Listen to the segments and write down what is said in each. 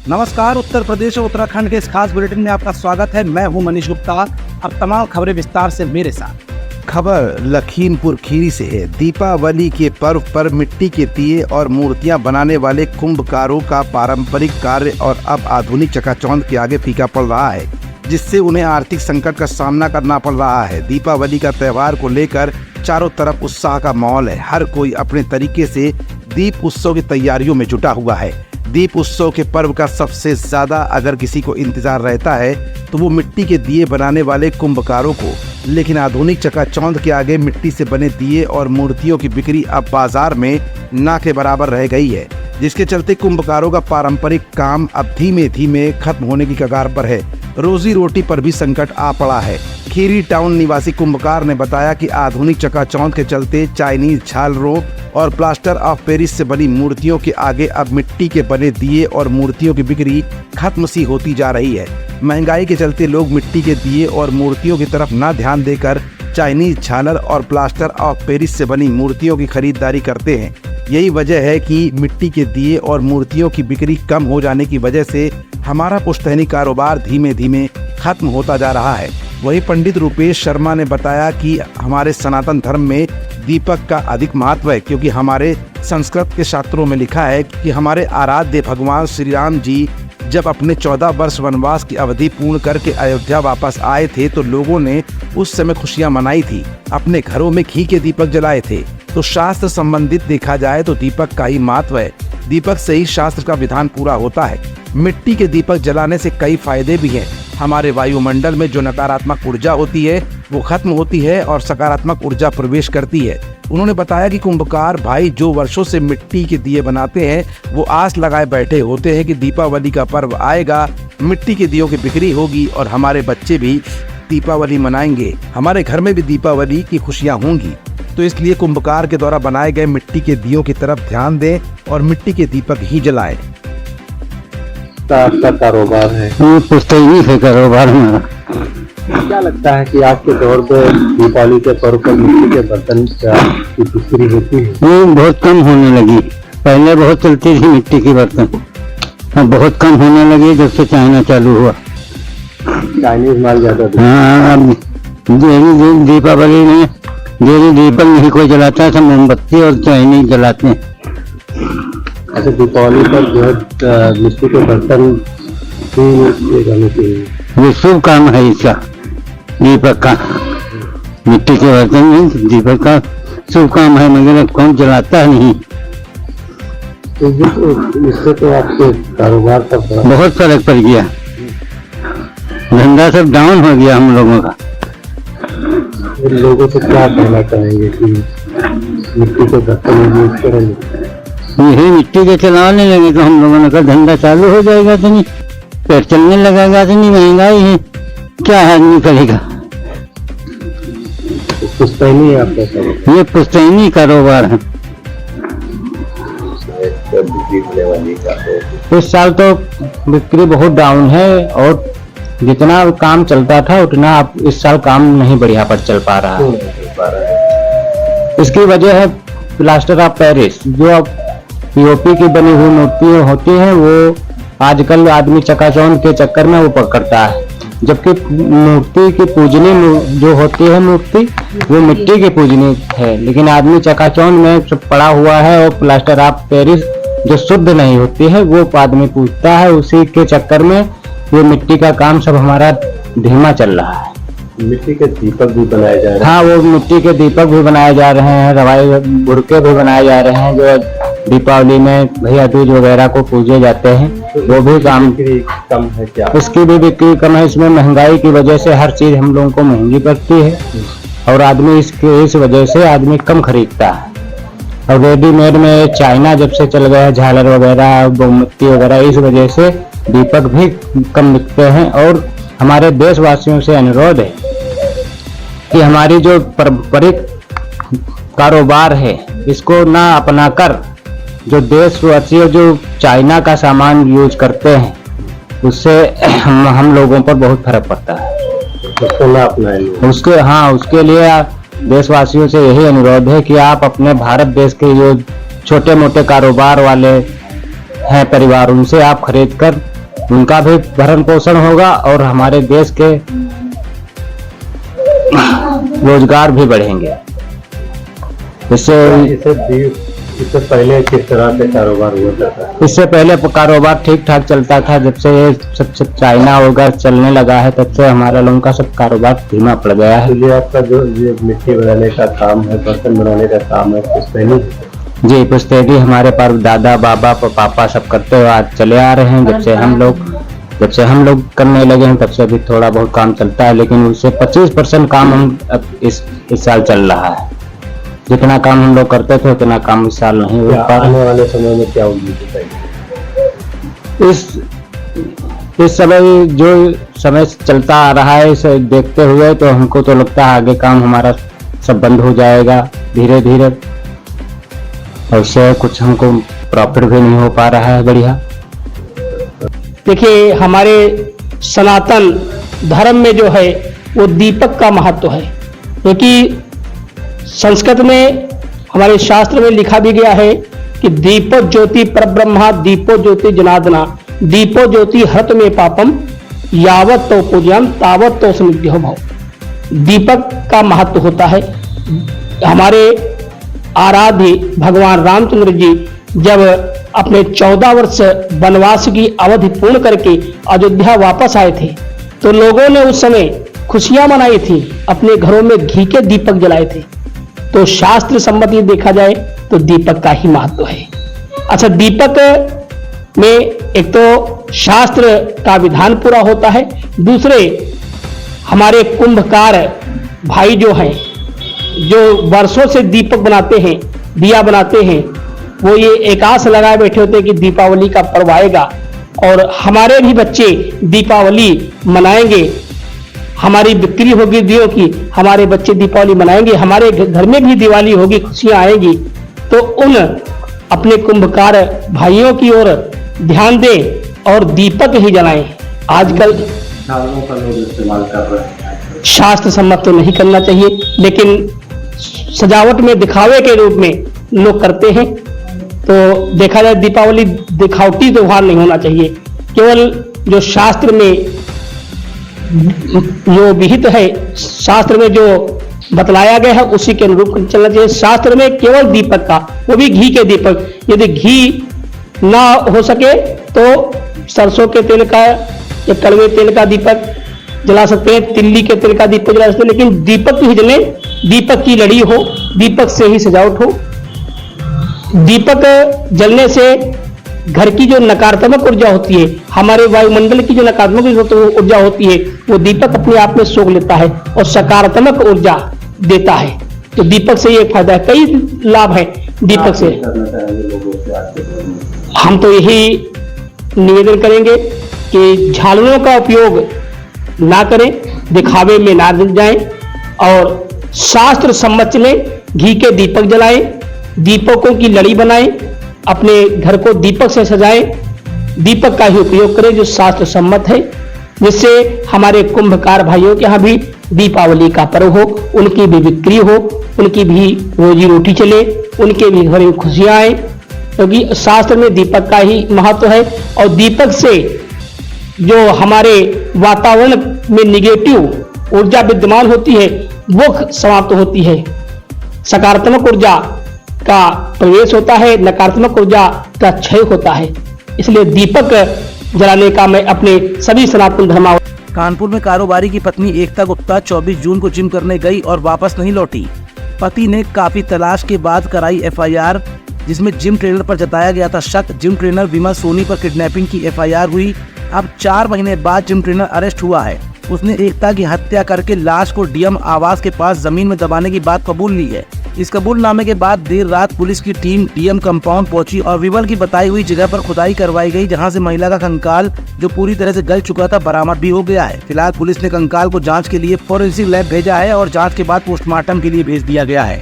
नमस्कार। उत्तर प्रदेश और उत्तराखंड के इस खास बुलेटिन में आपका स्वागत है। मैं हूं मनीष गुप्ता। अब तमाम खबरें विस्तार से मेरे साथ। खबर लखीमपुर खीरी से है। दीपावली के पर्व पर मिट्टी के दिए और मूर्तियां बनाने वाले कुंभकारों का पारंपरिक कार्य और अब आधुनिक चकाचौंध के आगे फीका पड़ रहा है, जिससे उन्हें आर्थिक संकट का सामना करना पड़ रहा है। दीपावली का त्योहार को लेकर चारों तरफ उत्साह का माहौल है। हर कोई अपने तरीके से दीप उत्सव की तैयारियों में जुटा हुआ है। दीप उत्सव के पर्व का सबसे ज्यादा अगर किसी को इंतजार रहता है तो वो मिट्टी के दिए बनाने वाले कुंभकारों को। लेकिन आधुनिक चकाचौंध के आगे मिट्टी से बने दिए और मूर्तियों की बिक्री अब बाजार में ना के बराबर रह गई है, जिसके चलते कुंभकारों का पारंपरिक काम अब धीमे धीमे खत्म होने की कगार पर है। रोजी रोटी पर भी संकट आ पड़ा है। खीरी टाउन निवासी कुंभकार ने बताया कि आधुनिक चकाचौंध के चलते चाइनीज झालरों और प्लास्टर ऑफ पेरिस से बनी मूर्तियों के आगे अब मिट्टी के बने दिए और मूर्तियों की बिक्री खत्म सी होती जा रही है। महंगाई के चलते लोग मिट्टी के दिए और मूर्तियों की तरफ न ध्यान देकर चाइनीज झालर और प्लास्टर ऑफ पेरिस से बनी मूर्तियों की खरीदारी करते हैं। यही वजह है कि मिट्टी के दिए और मूर्तियों की बिक्री कम हो जाने की वजह से हमारा पुश्तैनी कारोबार धीमे धीमे खत्म होता जा रहा है। वहीं पंडित रूपेश शर्मा ने बताया कि हमारे सनातन धर्म में दीपक का अधिक महत्व है, क्योंकि हमारे संस्कृत के शास्त्रों में लिखा है कि हमारे आराध्य भगवान श्री राम जी जब अपने 14 वर्ष वनवास की अवधि पूर्ण करके अयोध्या वापस आए थे तो लोगों ने उस समय खुशियां मनाई थी, अपने घरों में घी के दीपक जलाए थे। तो शास्त्र संबंधित देखा जाए तो दीपक का ही महत्व है। दीपक से ही शास्त्र का विधान पूरा होता है। मिट्टी के दीपक जलाने से कई फायदे भी हैं। हमारे वायुमंडल में जो नकारात्मक ऊर्जा होती है वो खत्म होती है और सकारात्मक ऊर्जा प्रवेश करती है। उन्होंने बताया कि कुंभकार भाई जो वर्षों से मिट्टी के दिए बनाते हैं वो आस लगाए बैठे होते हैं कि दीपावली का पर्व आएगा, मिट्टी के दियों की बिक्री होगी और हमारे बच्चे भी दीपावली मनाएंगे, हमारे घर में भी दीपावली की खुशियाँ होंगी। तो इसलिए कुंभकार के द्वारा बनाए गए मिट्टी के दियों की तरफ ध्यान दें और मिट्टी के दीपक ही जलाएं। आपका कारोबार है? पुश्तैनी है कारोबार हमारा। क्या लगता है कि आज के दौर पे दीपावली के पर्व पर मिट्टी के बर्तन की बिक्री होती है? वो बहुत कम होने लगी। पहले बहुत चलती थी मिट्टी की बर्तन, अब बहुत कम होने लगी जब से चाइना चालू हुआ। चाइनीज माल ज्यादा? हाँ, अब दीपावली में दीपक नहीं कोई जलाता है, सब मोमबत्ती और चाइनीज जलाते हैं। अच्छा, दीपावली पर जो है मिट्टी के बर्तन भी जाने चाहिए। ये शुभ काम है इसका, दीपक का। मिट्टी के बर्तन में दीपक का शुभ काम है, मगर अब कौन जलाता नहीं। तो इससे तो आपके कारोबार पर बहुत फर्क पड़ गया, धंधा सब डाउन हो गया हम लोगों का। लोगों से क्या कहना चाहेंगे कि मिट्टी के बर्तन यूज करेंगे? यही मिट्टी के चलाने लगे तो हम लोगों का धंधा चालू हो जाएगा, तो नहीं पेट चलने लगेगा, तो नहीं महंगाई है, क्या आदमी करेगा। पुश्तैनी है आपका? ये पुश्तैनी कारोबार है। इस साल तो बिक्री बहुत डाउन है और जितना काम चलता था उतना अब इस साल काम नहीं बढ़िया पर चल पा रहा है। इसकी वजह है प्लास्टर ऑफ पेरिस, जो अब पीओपी की बनी हुई मूर्तियां होती हैं वो आजकल आदमी चकाचौंध के चक्कर में वो पकड़ता है, जबकि मूर्ति की पूजनी जो होती है मूर्ति वो मिट्टी की पूजनी है। लेकिन आदमी चकाचौंध में सब पड़ा हुआ है और प्लास्टर ऑफ पेरिस जो शुद्ध नहीं होती है वो आदमी पूजता है। उसी के चक्कर में ये मिट्टी का काम सब हमारा धीमा चल रहा है। मिट्टी के दीपक भी बनाए जा रहे हैं? हाँ, वो मिट्टी के दीपक भी बनाए जा रहे हैं, रवाई बुरके भी बनाए जा रहे हैं जो दीपावली में भैया दूज वगैरह को पूजे जाते हैं। वो भी काम कम है क्या? उसकी भी बिक्री कम है। इसमें महंगाई की वजह से हर चीज हम लोगों को महंगी पड़ती है और आदमी इस वजह से आदमी कम खरीदता है। और रेडीमेड में चाइना जब से चल गया, झालर वगैरह, मोमबत्ती वगैरह, इस वजह से दीपक भी कम बिकते हैं। और हमारे देशवासियों से अनुरोध है कि हमारी जो पारंपरिक कारोबार है इसको ना अपनाकर जो देशवासी जो चाइना का सामान यूज करते हैं उससे हम लोगों पर बहुत फर्क पड़ता है। उसको ना अपनाएं। उसके लिए देशवासियों से यही अनुरोध है कि आप अपने भारत देश के जो छोटे मोटे कारोबार वाले हैं परिवार, उनसे आप खरीद कर उनका भी भरण पोषण होगा और हमारे देश के रोजगार भी बढ़ेंगे। इससे इससे पहले किस तरह से कारोबार हुआ करता है? इससे पहले कारोबार ठीक ठाक चलता था। जब से ये सब चाइना वगैरह चलने लगा है तब से हमारा लोगों का सब कारोबार धीमा पड़ गया है। इसलिए आपका जो ये मिट्टी बनाने का काम है, बर्तन बनाने का काम है, पुश्तैनी जी पुश्तैनी हमारे पर दादा बाबा पापा सब करते हुए आज चले आ रहे हैं। जब से हम लोग करने लगे हैं तब से अभी थोड़ा बहुत काम चलता है, लेकिन उससे 25% काम हम अब इस साल चल रहा है। जितना काम हम लोग करते थे उतना काम इस साल नहीं हो पा रहा। आने वाले समय में क्या उम्मीद है? इस समय जो समय चलता आ रहा है इसे देखते हुए तो हमको तो लगता है आगे काम हमारा सब बंद हो जाएगा धीरे धीरे, और इससे कुछ हमको प्रॉफिट भी नहीं हो पा रहा है बढ़िया। देखिए, हमारे सनातन धर्म में जो है वो दीपक का महत्व है, क्योंकि संस्कृत में हमारे शास्त्र में लिखा भी गया है कि दीपो ज्योति परब्रह्मा दीपो ज्योति जनार्दना दीपो ज्योति हरत में पापम यावत तो पूज्यम तावत तो समृद्धि भव। दीपक का महत्व होता है। हमारे आराध्य भगवान रामचंद्र जी जब अपने 14 वर्ष वनवास की अवधि पूर्ण करके अयोध्या वापस आए थे तो लोगों ने उस समय खुशियां मनाई थी, अपने घरों में घी के दीपक जलाए थे। तो शास्त्र सम्मति देखा जाए तो दीपक का ही महत्व है। अच्छा, दीपक में एक तो शास्त्र का विधान पूरा होता है, दूसरे हमारे कुंभकार भाई जो हैं, जो वर्षों से दीपक बनाते हैं, दिया बनाते हैं, वो ये एक आस लगाए बैठे होते हैं कि दीपावली का पर्व आएगा और हमारे भी बच्चे दीपावली मनाएंगे, हमारी बिक्री होगी दियों की, हमारे बच्चे दीपावली मनाएंगे, हमारे घर में भी दिवाली होगी, खुशियां आएंगी। तो उन अपने कुंभकार भाइयों की ओर ध्यान दें और दीपक ही जलाएं। आजकल का लोग इस्तेमाल कर रहे हैं। शास्त्र सम्मत तो नहीं करना चाहिए, लेकिन सजावट में दिखावे के रूप में लोग करते हैं। तो देखा जाए दीपावली दिखावटी त्योहार नहीं होना चाहिए, केवल जो शास्त्र में जो विहित है, शास्त्र में जो बतलाया गया है उसी के अनुरूप चलना चाहिए। शास्त्र में केवल दीपक का, वो भी घी के दीपक, यदि घी ना हो सके तो सरसों के तेल का या कड़वे तेल का दीपक जला सकते हैं, तिल्ली के तेल का दीपक जला सकते हैं, लेकिन दीपक ही जले, दीपक की लड़ी हो, दीपक से ही सजावट हो। दीपक जलने से घर की जो नकारात्मक ऊर्जा होती है, हमारे वायुमंडल की जो नकारात्मक ऊर्जा होती है, वो दीपक अपने आप में सोख लेता है और सकारात्मक ऊर्जा देता है। तो दीपक से ये फायदा है, कई लाभ है दीपक से। हम तो यही निवेदन करेंगे कि झालरों का उपयोग ना करें, दिखावे में ना जाएं और शास्त्र सम्मत चलें, घी के दीपक जलाएं, दीपकों की लड़ी बनाएं, अपने घर को दीपक से सजाएं, दीपक का ही उपयोग करें जो शास्त्र सम्मत है, जिससे हमारे कुंभकार भाइयों के यहाँ भी दीपावली का पर्व हो, उनकी भी बिक्री हो, उनकी भी रोजी रोटी चले, उनके भी घर में खुशियां आए, क्योंकि शास्त्र में दीपक का ही महत्व है। और दीपक से जो हमारे वातावरण में निगेटिव ऊर्जा विद्यमान होती है वो समाप्त होती है, सकारात्मक ऊर्जा का प्रवेश होता है, नकारात्मक ऊर्जा का क्षय होता है। इसलिए दीपक जलाने का मैं अपने सभी सनातन धर्मावलंबी। कानपुर में कारोबारी की पत्नी एकता गुप्ता 24 जून को जिम करने गई और वापस नहीं लौटी। पति ने काफी तलाश के बाद कराई एफआईआर, जिसमें जिम ट्रेनर पर जताया गया था शक। जिम ट्रेनर विमल सोनी पर किडनैपिंग की एफआईआर हुई। अब 4 महीने बाद जिम ट्रेनर अरेस्ट हुआ है। उसने एकता की हत्या करके लाश को डीएम आवास के पास जमीन में दबाने की बात कबूल ली है। इस कबूलनामे के बाद देर रात पुलिस की टीम डीएम कंपाउंड पहुंची और विमल की बताई हुई जगह पर खुदाई करवाई गई, जहां से महिला का कंकाल जो पूरी तरह से गल चुका था बरामद भी हो गया है। फिलहाल पुलिस ने कंकाल को जांच के लिए फोरेंसिक लैब भेजा है और जांच के बाद पोस्टमार्टम के लिए भेज दिया गया है।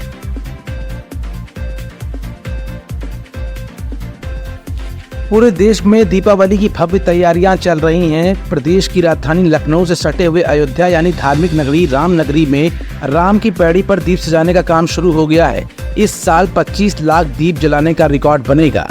पूरे देश में दीपावली की भव्य तैयारियां चल रही हैं। प्रदेश की राजधानी लखनऊ से सटे हुए अयोध्या यानी धार्मिक नगरी रामनगरी में राम की पैड़ी पर दीप सजाने का काम शुरू हो गया है। इस साल 25 लाख दीप जलाने का रिकॉर्ड बनेगा।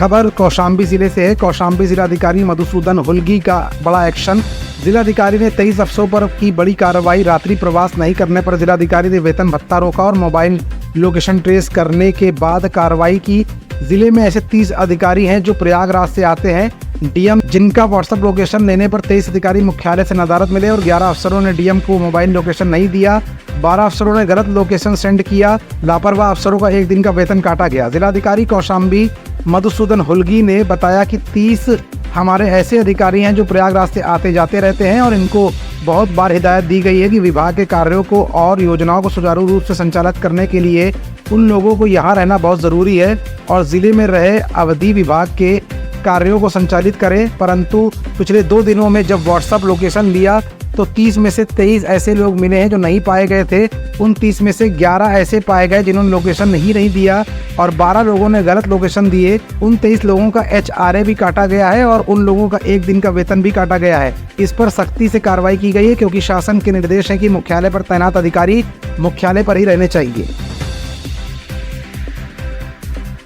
खबर कौशाम्बी जिले से है। कौशाम्बी जिलाधिकारी मधुसूदन हुल्गी का बड़ा एक्शन। जिलाधिकारी ने 23 अफसरों पर की बड़ी कार्रवाई। रात्रि प्रवास नहीं करने पर जिलाधिकारी ने वेतन भत्ता रोका और मोबाइल लोकेशन ट्रेस करने के बाद कार्रवाई की। जिले में ऐसे 30 अधिकारी हैं जो प्रयागराज से आते हैं। डीएम जिनका व्हाट्सएप लोकेशन लेने पर 23 अधिकारी मुख्यालय से नदारत मिले और 11 अफसरों ने डीएम को मोबाइल लोकेशन नहीं दिया। 12 अफसरों ने गलत लोकेशन सेंड किया। लापरवाह अफसरों का 1 दिन का वेतन काटा गया। जिलाधिकारी कौशाम्बी मधुसूदन हुल्गी ने बताया कि 30 हमारे ऐसे अधिकारी हैं जो प्रयागराज से आते जाते रहते हैं और इनको बहुत बार हिदायत दी गई है कि विभाग के कार्यों को और योजनाओं को सुचारू रूप से संचालित करने के लिए उन लोगों को यहाँ रहना बहुत ज़रूरी है और ज़िले में रहे अवधि विभाग के कार्यों को संचालित करें। परंतु पिछले 2 दिनों में जब व्हाट्सएप लोकेशन लिया तो 30 में से 23 ऐसे लोग मिले हैं जो नहीं पाए गए थे। उन 30 में से 11 ऐसे पाए गए जिन्होंने लोकेशन नहीं दिया और 12 लोगों ने गलत लोकेशन दिए। उन 23 लोगों का HRA भी काटा गया है और उन लोगों का 1 दिन का वेतन भी काटा गया है। इस पर सख्ती से कार्रवाई की गई है क्योंकि शासन के निर्देश हैं कि मुख्यालय पर तैनात अधिकारी मुख्यालय पर ही रहने चाहिए।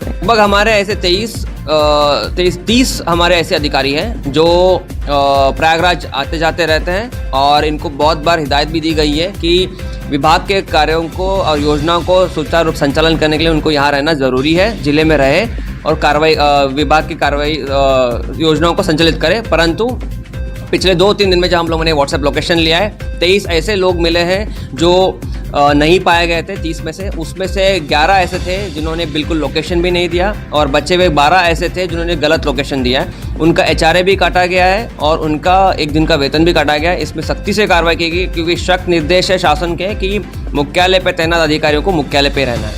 लगभग हमारे ऐसे 30 हमारे ऐसे अधिकारी हैं जो प्रयागराज आते जाते रहते हैं और इनको बहुत बार हिदायत भी दी गई है कि विभाग के कार्यों को और योजनाओं को सुचारू रूप संचालन करने के लिए उनको यहाँ रहना ज़रूरी है, जिले में रहे और कार्रवाई विभाग की कार्रवाई योजनाओं को संचालित करे। परंतु पिछले 2-3 दिन में जब हम लोगों ने व्हाट्सएप लोकेशन लिया है, 23 ऐसे लोग मिले हैं जो नहीं पाए गए थे 30 में से। उसमें से 11 ऐसे थे जिन्होंने बिल्कुल लोकेशन भी नहीं दिया और बचे हुए 12 ऐसे थे जिन्होंने गलत लोकेशन दिया है। उनका HRA भी काटा गया है और उनका 1 दिन का वेतन भी काटा गया है। इसमें सख्ती से कार्रवाई की गई क्योंकि सख्त निर्देश है शासन के कि मुख्यालय पर तैनात अधिकारियों को मुख्यालय पर रहना है।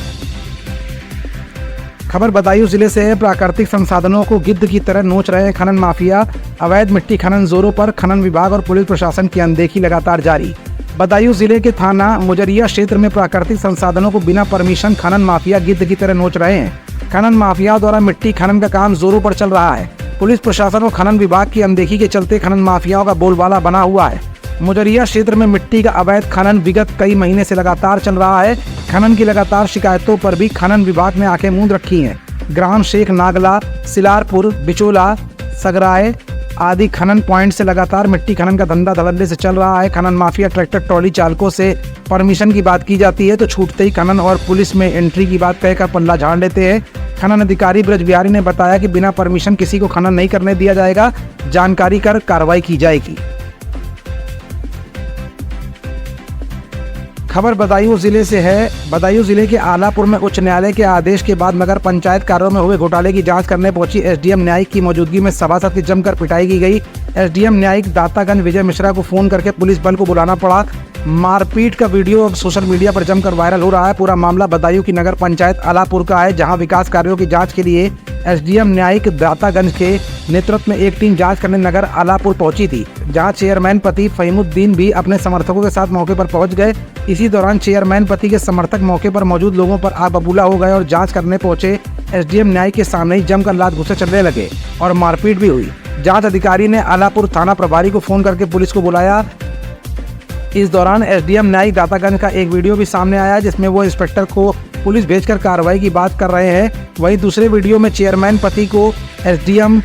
खबर बदायूं जिले से है। प्राकृतिक संसाधनों को गिद्ध की तरह नोच रहे हैं खनन माफिया। अवैध मिट्टी खनन जोरों पर। खनन विभाग और पुलिस प्रशासन की अनदेखी लगातार जारी। बदायूं जिले के थाना मुजरिया क्षेत्र में प्राकृतिक संसाधनों को बिना परमिशन खनन माफिया गिद्ध की तरह नोच रहे हैं। खनन माफियाओं द्वारा मिट्टी खनन का काम जोरों पर चल रहा है। पुलिस प्रशासन और खनन विभाग की अनदेखी के चलते खनन माफियाओं का बोलबाला बना हुआ है। मुजरिया क्षेत्र में मिट्टी का अवैध खनन विगत कई महीने से लगातार चल रहा है। खनन की लगातार शिकायतों पर भी खनन विभाग ने आंखें मूंद रखी हैं। ग्राम शेख नागला, सिलारपुर, बिचोला, सगराय आदि खनन पॉइंट से लगातार मिट्टी खनन का धंधा धड़ल्ले से चल रहा है। खनन माफिया ट्रैक्टर ट्रॉली चालकों से परमिशन की बात की जाती है तो छूटते ही खनन और पुलिस में एंट्री की बात कहकर पल्ला झाड़ लेते हैं। खनन अधिकारी ब्रज बिहारी ने बताया कि बिना परमिशन किसी को खनन नहीं करने दिया जाएगा, जानकारी कर कार्रवाई की जाएगी। खबर बदायूं जिले से है। बदायूं जिले के आलापुर में उच्च न्यायालय के आदेश के बाद नगर पंचायत कार्यों में हुए घोटाले की जांच करने पहुंची एसडीएम न्यायिक की मौजूदगी में सभासद की जमकर पिटाई की गई। एसडीएम न्यायिक दातागंज विजय मिश्रा को फोन करके पुलिस बल को बुलाना पड़ा। मारपीट का वीडियो अब सोशल मीडिया पर जमकर वायरल हो रहा है। पूरा मामला बदायूं की नगर पंचायत आलापुर का है, जहां विकास कार्यों की जांच के लिए एसडीएम न्यायिक दातागंज के नेतृत्व में एक टीम जांच करने नगर आलापुर पहुंची थी, जहां चेयरमैन पति फहीमुद्दीन भी अपने समर्थकों के साथ मौके पर पहुंच गए। इसी दौरान चेयरमैन पति के समर्थक मौके पर मौजूद लोगों पर आग बबूला हो गए और जांच करने पहुंचे एसडीएम न्यायिक के सामने ही जमकर लात घुसे चलने लगे और मारपीट भी हुई। जांच अधिकारी ने आलापुर थाना प्रभारी को फोन करके पुलिस को बुलाया। इस दौरान एसडीएम न्यायिक दातागंज का एक वीडियो भी सामने आया जिसमें वो इंस्पेक्टर को पुलिस भेजकर कार्रवाई की बात कर रहे हैं। वहीं दूसरे वीडियो में चेयरमैन पति को एसडीएम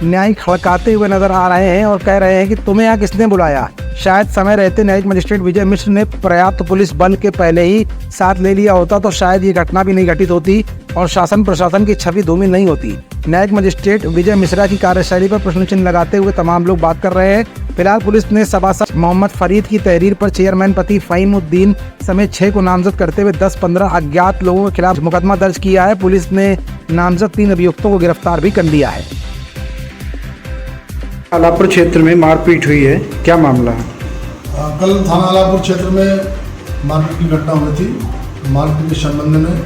न्यायिक हड़काते हुए नजर आ रहे हैं और कह रहे हैं कि तुम्हें यहाँ किसने बुलाया। शायद समय रहते न्यायिक मजिस्ट्रेट विजय मिश्र ने पर्याप्त पुलिस बल के पहले ही साथ ले लिया होता तो शायद ये घटना भी नहीं घटित होती और शासन प्रशासन की छवि धूमिल नहीं होती। न्यायिक मजिस्ट्रेट विजय मिश्रा की कार्यशैली पर प्रश्न चिन्ह लगाते हुए तमाम लोग बात कर रहे हैं। फिलहाल पुलिस ने सभासद मोहम्मद फरीद की तहरीर पर चेयरमैन पति फहीमुद्दीन समेत 6 को नामजद करते हुए 10-15 अज्ञात लोगों के खिलाफ मुकदमा दर्ज किया है। पुलिस ने नामजद 3 अभियुक्तों को गिरफ्तार भी कर लिया है। आलापुर क्षेत्र में मारपीट हुई है, क्या मामला है? कल थाना आलापुर क्षेत्र में मारपीट की घटना हुई थी। मारपीट के संबंध में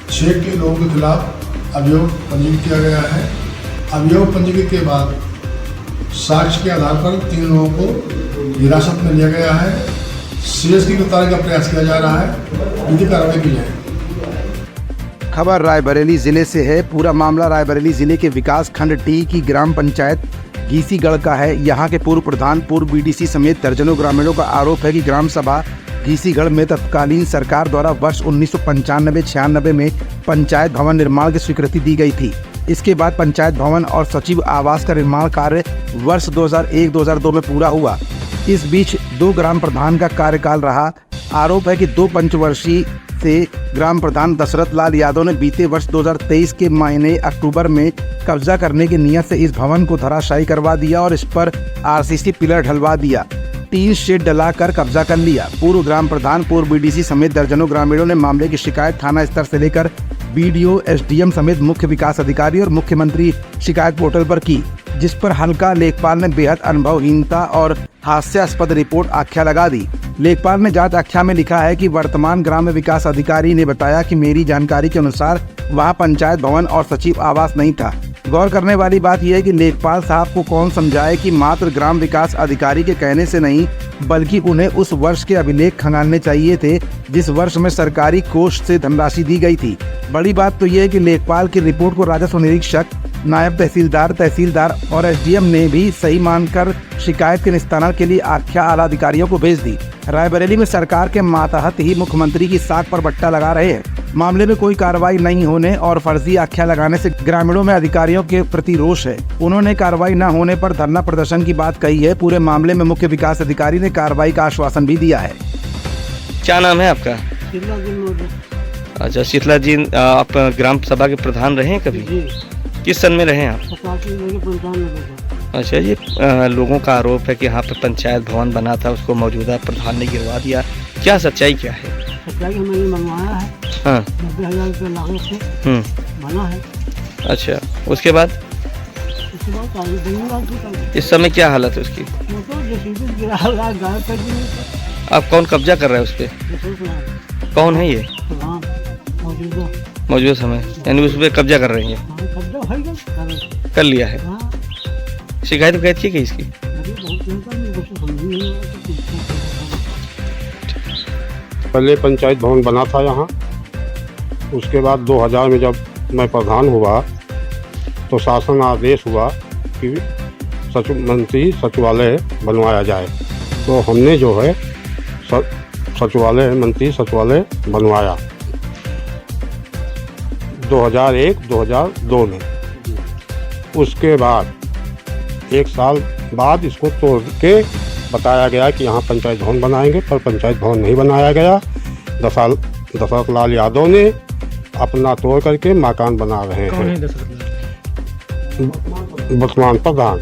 6 के लोगों के खिलाफ अभियोग पंजीकृत किया गया है। अभियोग पंजीकृत के बाद साक्ष्य के आधार पर 3 लोगों को हिरासत में लिया गया है। शेष की गिरफ्तारी का प्रयास किया जा रहा है, विधिक कार्रवाई की जाएगी। खबर रायबरेली जिले से है। पूरा मामला रायबरेली जिले के विकास खंड डी की ग्राम पंचायत घीसीगढ़ का है। यहाँ के पूर्व प्रधान, पूर्व बीडीसी समेत दर्जनों ग्रामीणों का आरोप है कि ग्राम सभा घीसीगढ़ में तत्कालीन सरकार द्वारा वर्ष 1995-96 में पंचायत भवन निर्माण की स्वीकृति दी गई थी। इसके बाद पंचायत भवन और सचिव आवास का निर्माण कार्य वर्ष 2001-2002 में पूरा हुआ। इस बीच 2 ग्राम प्रधान का कार्यकाल रहा। आरोप है कि 2 पंचवर्षीय से ग्राम प्रधान दशरथ लाल यादव ने बीते वर्ष 2023 के महीने अक्टूबर में कब्जा करने की नियत से इस भवन को धराशायी करवा दिया और इस पर आरसीसी पिलर ढलवा दिया, टीन शेड डलाकर कब्जा कर लिया। पूर्व ग्राम प्रधान, पूर्व बीडीसी समेत दर्जनों ग्रामीणों ने मामले की शिकायत थाना स्तर से लेकर बीडीओ, एसडीएम समेत मुख्य विकास अधिकारी और मुख्यमंत्री शिकायत पोर्टल पर की, जिस पर हल्का लेखपाल ने बेहद अनुभवहीनता और हास्यास्पद रिपोर्ट आख्या लगा दी। लेखपाल ने जांच आख्या में लिखा है कि वर्तमान ग्राम्य विकास अधिकारी ने बताया कि मेरी जानकारी के अनुसार वहां पंचायत भवन और सचिव आवास नहीं था। गौर करने वाली बात यह है कि लेखपाल साहब को कौन समझाए कि मात्र ग्राम विकास अधिकारी के कहने से नहीं, बल्कि उन्हें उस वर्ष के अभिलेख खंगालने चाहिए थे जिस वर्ष में सरकारी कोष से धनराशि दी गई थी। बड़ी बात तो यह है कि लेखपाल की रिपोर्ट को राजस्व निरीक्षक, नायब तहसीलदार, तहसीलदार और एसडीएम ने भी सही मानकर शिकायत के निस्तारण के लिए आख्या आला अधिकारियों को भेज दी। रायबरेली में सरकार के मातहत ही मुख्यमंत्री की साख पर बट्टा लगा रहे हैं। मामले में कोई कार्रवाई नहीं होने और फर्जी आख्या लगाने से ग्रामीणों में अधिकारियों के प्रति रोष है। उन्होंने कार्रवाई न होने पर धरना प्रदर्शन की बात कही है। पूरे मामले में मुख्य विकास अधिकारी ने कार्रवाई का आश्वासन भी दिया है। क्या नाम है आपका? अच्छा, शीतला जी, आप ग्राम सभा के प्रधान रहे हैं कभी? किस सन में रहे हैं आप? अच्छा, ये लोगों का आरोप है कि यहाँ पे पंचायत भवन बना था, उसको मौजूदा प्रधान ने गिरवा दिया। क्या सच्चाई क्या है? सच्चाई मैंने मंगवाया है। हाँ, 90,000 रुपये लागत से बना है। अच्छा, उसके बाद इस समय क्या हालत है उसकी? आप कौन कब्जा कर रहा है उस पर? कौन है ये मौजूदा समय? यानी उस पर कब्जा कर रहे हैं? कर लिया है। शिकायत वकायत की इसकी? पहले पंचायत भवन बना था यहाँ, उसके बाद 2000 में जब मैं प्रधान हुआ तो शासन आदेश हुआ कि मंत्री सचिवालय बनवाया जाए। तो हमने जो है सचिवालय, मंत्री सचिवालय बनवाया 2001-2002 में। उसके बाद 1 साल बाद इसको तोड़ के बताया गया कि यहाँ पंचायत भवन बनाएंगे, पर पंचायत भवन नहीं बनाया गया। दशरथ लाल यादव ने अपना तोड़ करके मकान बना रहे हैं। कौन है दशरथ लाल? वर्तमान प्रधान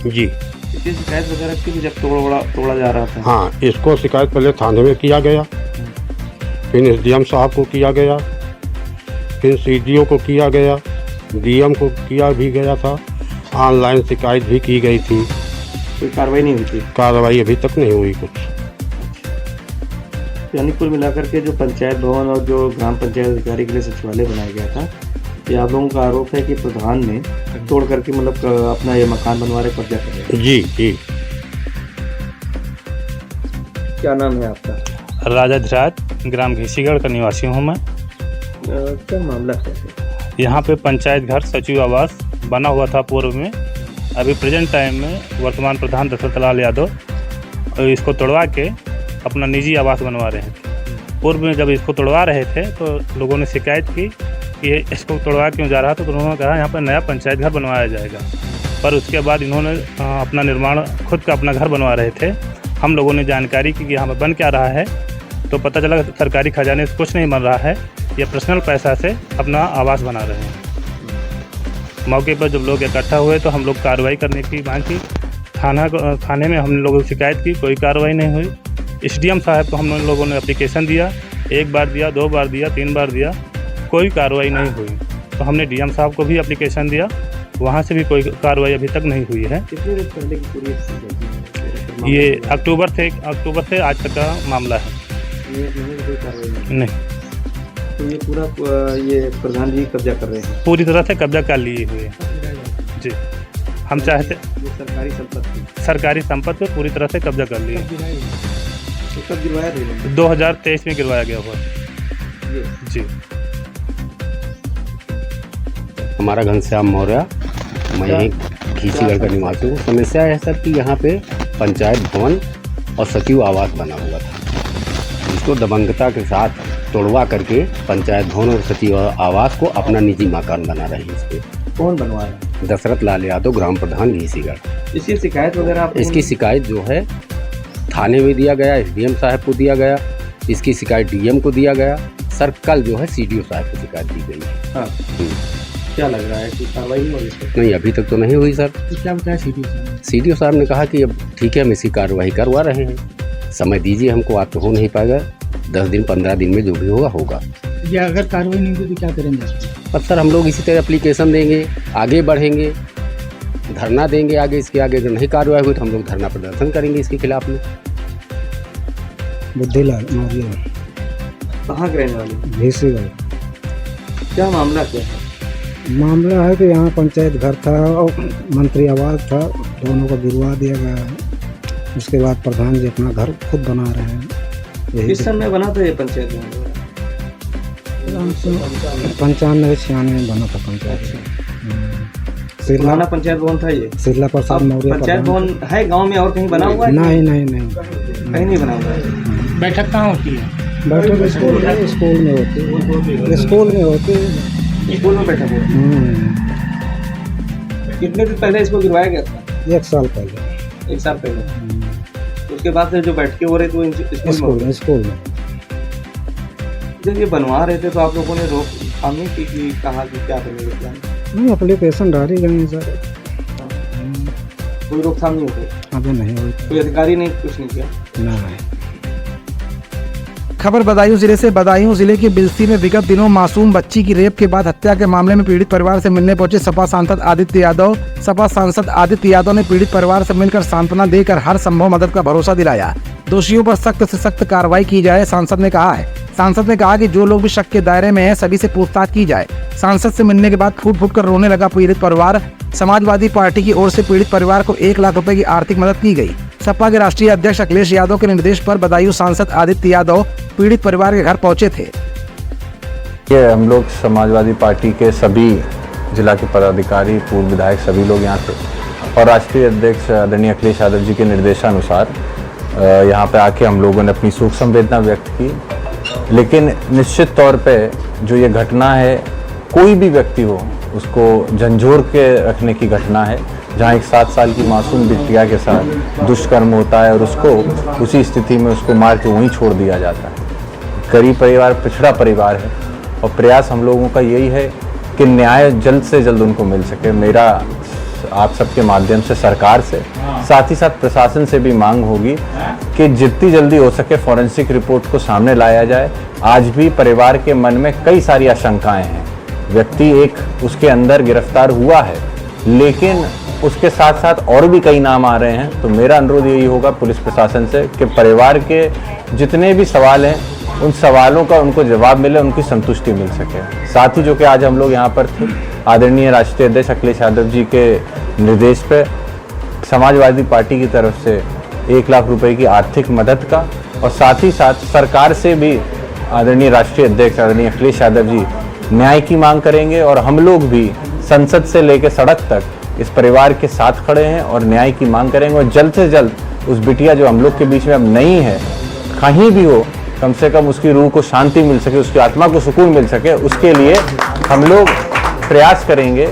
जी। इसकी शिकायत वगैरह की जब तोड़ा जा रहा था? हाँ, इसको शिकायत पहले थाने में किया गया, फिर एसडीएम साहब को किया गया, फिर सीडीओ को किया गया, डीएम को किया भी गया था, ऑनलाइन शिकायत भी की गई थी। कोई कार्रवाई नहीं हुई थी? कार्रवाई अभी तक नहीं हुई कुछ। यानी कुल मिलाकर के जो पंचायत भवन और जो ग्राम पंचायत अधिकारी के लिए सचिवालय बनाया गया था, ये आप लोगों का आरोप है कि प्रधान ने तोड़ करके मतलब अपना ये मकान बनवा रहे, कब्जा कर रहे? जी जी। क्या नाम है आपका? राजाधिराज, ग्राम घीसीगढ़ का निवासी हूँ मैं। क्या मामला है? यहाँ पे पंचायत घर, सचिव आवास बना हुआ था पूर्व में। अभी प्रेजेंट टाइम में वर्तमान प्रधान दशरथ लाल यादव इसको तोड़वा के अपना निजी आवास बनवा रहे थे। पूर्व में जब इसको तोड़वा रहे थे तो लोगों ने शिकायत की कि इसको तोड़वा क्यों जा रहा था, तो उन्होंने कहा यहाँ पर नया पंचायत घर बनवाया जाएगा। पर उसके बाद इन्होंने अपना निर्माण खुद का अपना घर बनवा रहे थे। हम लोगों ने जानकारी की कि यहाँ पर बन क्या रहा है, तो पता चला सरकारी खजाने से कुछ नहीं बन रहा है, ये पर्सनल पैसा से अपना आवास बना रहे हैं। मौके पर जब लोग इकट्ठा हुए तो हम लोग कार्रवाई करने की मांग की। थाने में हम लोगों की शिकायत की, कोई कार्रवाई नहीं हुई। एसडीएम साहब को हम लोगों ने एप्लीकेशन दिया, 1 बार दिया, 2 बार दिया, 3 बार दिया, कोई कार्रवाई नहीं हुई। तो हमने डीएम साहब को भी एप्लीकेशन दिया, वहाँ से भी कोई कार्रवाई अभी तक नहीं हुई है। कितने दिन पहले की पूरी ये अक्टूबर से आज तक का मामला है। कोई कार्रवाई नहीं, तो ये पूरा ये प्रधान जी कब्जा कर रहे हैं? पूरी तरह से कब्जा कर लिए हुए जी। हम चाहते सरकारी संपत्ति पूरी तरह से कब्जा कर लिए। तो कब गिरवाया था? 2023 में गिरवाया गया हुआ जी। हमारा घनश्याम मौर्य, मैं घीसीगढ़ का निवासी हूँ। समस्या है सर कि यहाँ पे पंचायत भवन और सचिव आवास बना हुआ था, इसको दबंगता के साथ तोड़वा करके पंचायत भवन और सचिव आवास को अपना निजी मकान बना रहे हैं। इस पे कौन बनवा रहा है? दशरथ लाल यादव, ग्राम प्रधान घीसीगढ़। इसकी शिकायत वगैरह आप इसकी शिकायत जो है थाने में दिया गया, एसडीएम साहब को दिया गया, इसकी शिकायत डीएम को दिया गया। सर कल जो है सीडीओ साहब को शिकायत दी गई है। हाँ। क्या लग रहा है कि कार्रवाई नहीं होगी इस पे? नहीं, अभी तक तो नहीं हुई सर। तो क्या बताया सीडीओ साहब ने कहा कि अब ठीक है, हम इसकी कार्रवाई करवा रहे हैं, समय दीजिए हमको। आप तो हो नहीं पाएगा, 10 दिन 15 दिन में जो भी होगा होगा। या अगर कार्रवाई नहीं होगी तो क्या करेंगे? अब सर हम लोग इसी तरह एप्लीकेशन देंगे, आगे बढ़ेंगे, धरना देंगे आगे। इसके आगे अगर नहीं कार्रवाई हुई तो हम लोग धरना प्रदर्शन करेंगे इसके खिलाफ में। बुद्धिलाल मौर्य, कहाँ के रहने वाले? घीसीगढ़। क्या मामला क्या है? मामला है कि यहाँ पंचायत घर था और मंत्री आवास था, दोनों को गिरवा दिया गया है। उसके बाद प्रधान जी अपना घर खुद बना रहे हैं। किस समय बना था ये पंचायत भवन? 95-96 में बना था पंचायत। पुराना पंचायत भवन था ये? सिरला प्रसाद मौर्य पंचायत भवन है गांव में और कहीं बना हुआ है? नहीं, कहीं नहीं बना हुआ है। बैठक कहाँ होती है? बैठक स्कूल में होती है। स्कूल में बैठक है। कितने दिन पहले इसको गिरवाया गया था? 1 साल पहले। 1 साल पहले। उसके बाद से जो बैठकें हो रही थी वो स्कूल में। जब ये बनवा रहे थे तो आप लोगों ने रोकथाम नहीं की कि कहा कि क्या करेंगे प्लान? नहीं, एप्लीकेशन डाली गई सर। कोई रोकथाम नहीं हुई? अभी नहीं हुई। कोई अधिकारी ने कुछ नहीं किया? नहीं। खबर बदायूं जिले से। बदायूं जिले के बिलसी में विगत दिनों मासूम बच्ची की रेप के बाद हत्या के मामले में पीड़ित परिवार से मिलने पहुंचे सपा सांसद आदित्य यादव। सपा सांसद आदित्य यादव ने पीड़ित परिवार से मिलकर सांत्वना देकर हर संभव मदद का भरोसा दिलाया। दोषियों पर सख्त से सख्त कार्रवाई की जाए, सांसद ने कहा कि जो लोग भी शक के दायरे में हैं सभी से पूछताछ की जाए। सांसद से मिलने के बाद फूट फूट कर रोने लगा पीड़ित परिवार। समाजवादी पार्टी की ओर से पीड़ित परिवार को 1 लाख रुपए की आर्थिक मदद की गई। सपा के राष्ट्रीय अध्यक्ष अखिलेश यादव के निर्देश पर बदायूं सांसद आदित्य यादव पीड़ित परिवार के घर पहुंचे थे। ये हम लोग समाजवादी पार्टी के सभी जिला के पदाधिकारी, पूर्व विधायक सभी लोग यहाँ थे और राष्ट्रीय अध्यक्ष आदरणीय अखिलेश यादव जी के निर्देशानुसार यहाँ पे आके हम लोगों ने अपनी शोक संवेदना व्यक्त की। लेकिन निश्चित तौर पे जो ये घटना है, कोई भी व्यक्ति हो उसको झंझोर के रखने की घटना है, जहाँ एक 7 साल की मासूम बिटिया के साथ दुष्कर्म होता है और उसको उसी स्थिति में उसको मार के वहीं छोड़ दिया जाता है। गरीब परिवार, पिछड़ा परिवार है और प्रयास हम लोगों का यही है कि न्याय जल्द से जल्द उनको मिल सके। मेरा आप सबके माध्यम से सरकार से, साथ ही साथ प्रशासन से भी मांग होगी कि जितनी जल्दी हो सके फॉरेंसिक रिपोर्ट को सामने लाया जाए। आज भी परिवार के मन में कई सारी आशंकाएं हैं। व्यक्ति एक उसके अंदर गिरफ्तार हुआ है, लेकिन उसके साथ साथ और भी कई नाम आ रहे हैं। तो मेरा अनुरोध यही होगा पुलिस प्रशासन से कि परिवार के जितने भी सवाल हैं उन सवालों का उनको जवाब मिले, उनकी संतुष्टि मिल सके। साथ ही जो कि आज हम लोग यहाँ पर थे, आदरणीय राष्ट्रीय अध्यक्ष अखिलेश यादव जी के निर्देश पे समाजवादी पार्टी की तरफ से 1 लाख रुपए की आर्थिक मदद का और साथ ही साथ सरकार से भी आदरणीय राष्ट्रीय अध्यक्ष आदरणीय अखिलेश यादव जी न्याय की मांग करेंगे और हम लोग भी संसद से लेकर सड़क तक इस परिवार के साथ खड़े हैं और न्याय की मांग करेंगे। और जल्द से जल्द उस बिटिया जो हम लोग के बीच में अब नहीं है, कहीं भी हो, कम से कम उसकी रूह को शांति मिल सके, उसकी आत्मा को सुकून मिल सके, उसके लिए हम लोग प्रयास करेंगे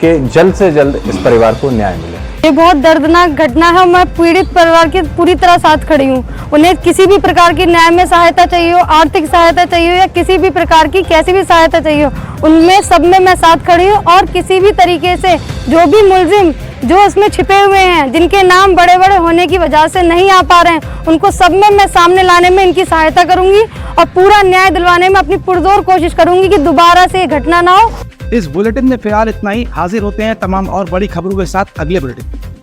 कि जल्द से जल्द इस परिवार को न्याय मिले। ये बहुत दर्दनाक घटना है। मैं पीड़ित परिवार के पूरी तरह साथ खड़ी हूँ। उन्हें किसी भी प्रकार की न्याय में सहायता चाहिए हो, आर्थिक सहायता चाहिए हो या किसी भी प्रकार की कैसी भी सहायता चाहिए हो, उनमें सब में मैं साथ खड़ी हूँ। और किसी भी तरीके से जो भी मुलजिम जो इसमें छिपे हुए हैं, जिनके नाम बड़े बड़े होने की वजह से नहीं आ पा रहे हैं, उनको सब में मैं सामने लाने में इनकी सहायता करूंगी और पूरा न्याय दिलवाने में अपनी पुरजोर कोशिश करूंगी कि दोबारा से ये घटना ना हो। इस बुलेटिन में फिलहाल इतना ही। हाजिर होते हैं तमाम और बड़ी खबरों के साथ अगले बुलेटिन।